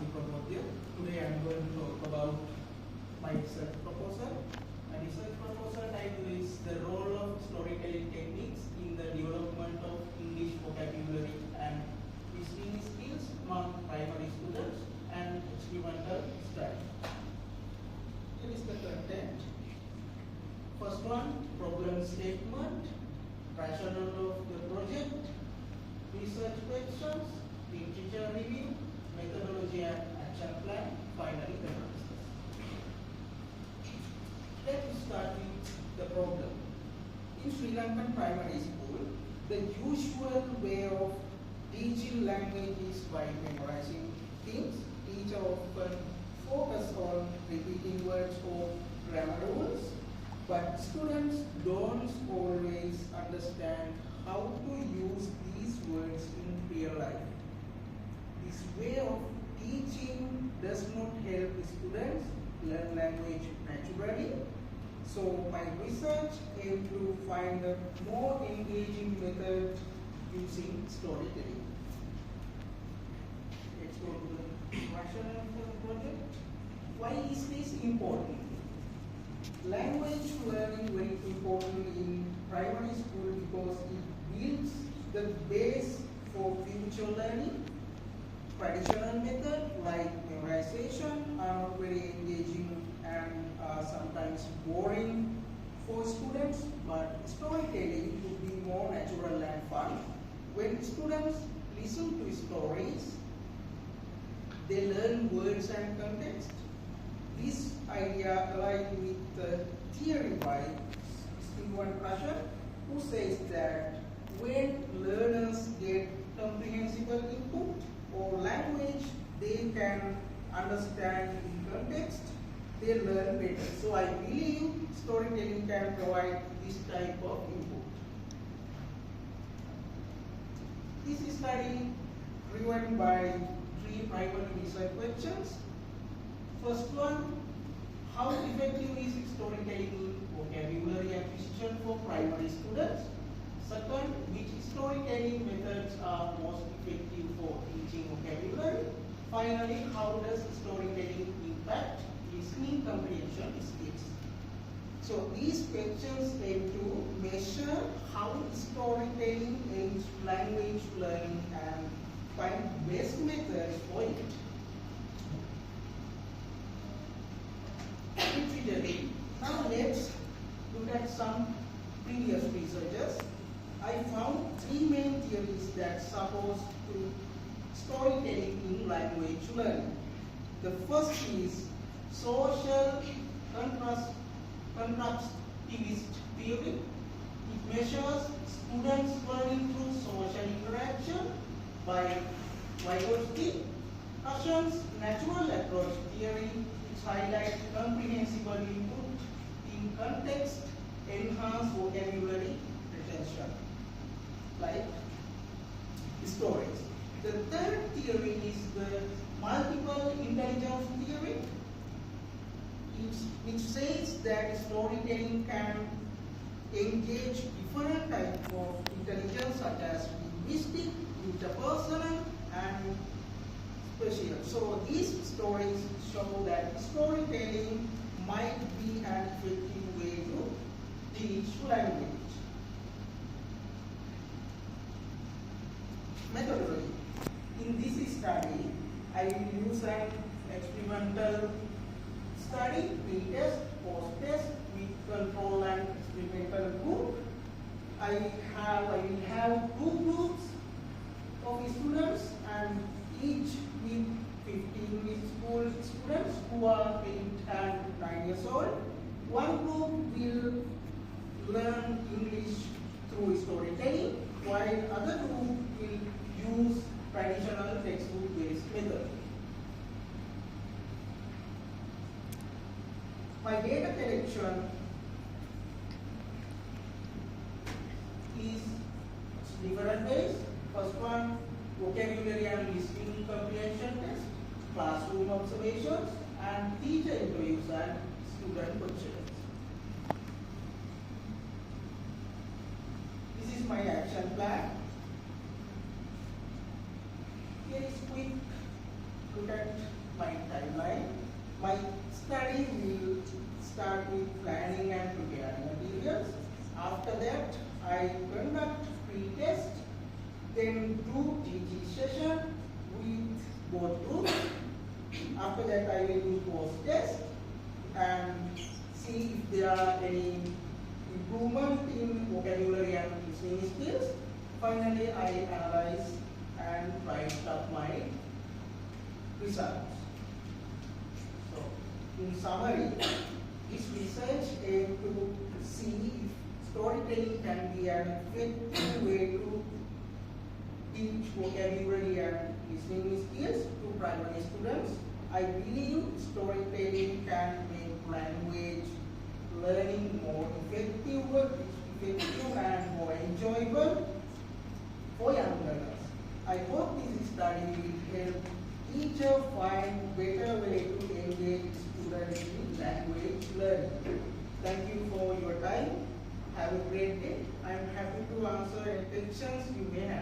Prabodhya. Today I am going to talk about my research proposal. My research proposal title is The Role of Storytelling Techniques in the Development of English Vocabulary and Listening Skills among Primary Students and Experimental Study. Here is the content. First one, problem statement, rationale of the project, research questions, literature review, methodology and action plan, finally the analysis. Let us start with the problem. In Sri Lankan primary school, the usual way of teaching language is by memorizing things. Teacher often focus on repeating words or grammar rules, but students don't always understand how to use these words in real life. This way of teaching does not help students learn language naturally. So my research aimed to find a more engaging method using storytelling. Let's go to the rationale for the project. Why is this important? Language learning is very important in primary school because it builds the base for future learning. Traditional methods like memorization are not very engaging and are sometimes boring for students, but storytelling would be more natural and fun. When students listen to stories, they learn words and context. This idea aligns with the theory by Prabodhya, who says that when learners get comprehensible input or language they can understand in context, they learn better. So I believe storytelling can provide this type of input. This study driven by 3 primary research questions. First one, how effective is storytelling in vocabulary acquisition for primary students? Second, which storytelling methods are most effective for teaching vocabulary? Finally, how does storytelling impact listening comprehension skills? So these questions aim to measure how storytelling aids language learning and find best methods for it. Now let's look at some previous researchers. I found 3 main theories that support storytelling in language learning. The first is social constructivist theory. It measures students learning through social interaction by Vygotsky. Russian's natural approach theory highlight comprehensible input in context, enhance vocabulary retention, like stories. The third theory is the multiple intelligence theory, which says that storytelling can engage different types of intelligence such as linguistic, interpersonal, and spatial. So these stories show that storytelling might be an effective way to teach language. Methodology. In this study, I will use an experimental study, pre-test, post-test with control and experimental group. I will have 2 groups of students and each with 15 school students who are 8 and 9 years old. One group will learn English through storytelling, while other group will use traditional textbook-based method. My data collection is different ways. First one, vocabulary and listening comprehension test, classroom observations, and teacher interviews and student questions. This is my action plan. Here is quick look at My study will start with planning and preparing materials. After that, I conduct pre-test, then do teaching session with both groups. After that, I will do post-test and see if there are any improvement in vocabulary and listening skills. Finally, I analyze and write up my results. So, in summary, this research aims to see if storytelling can be an effective way to teach vocabulary and listening skills to primary students. I believe storytelling can make language learning more effective and more enjoyable for young learners. I hope this study will help teachers find better way to engage students in language learning. Thank you for your time. Have a great day. I am happy to answer any questions you may have.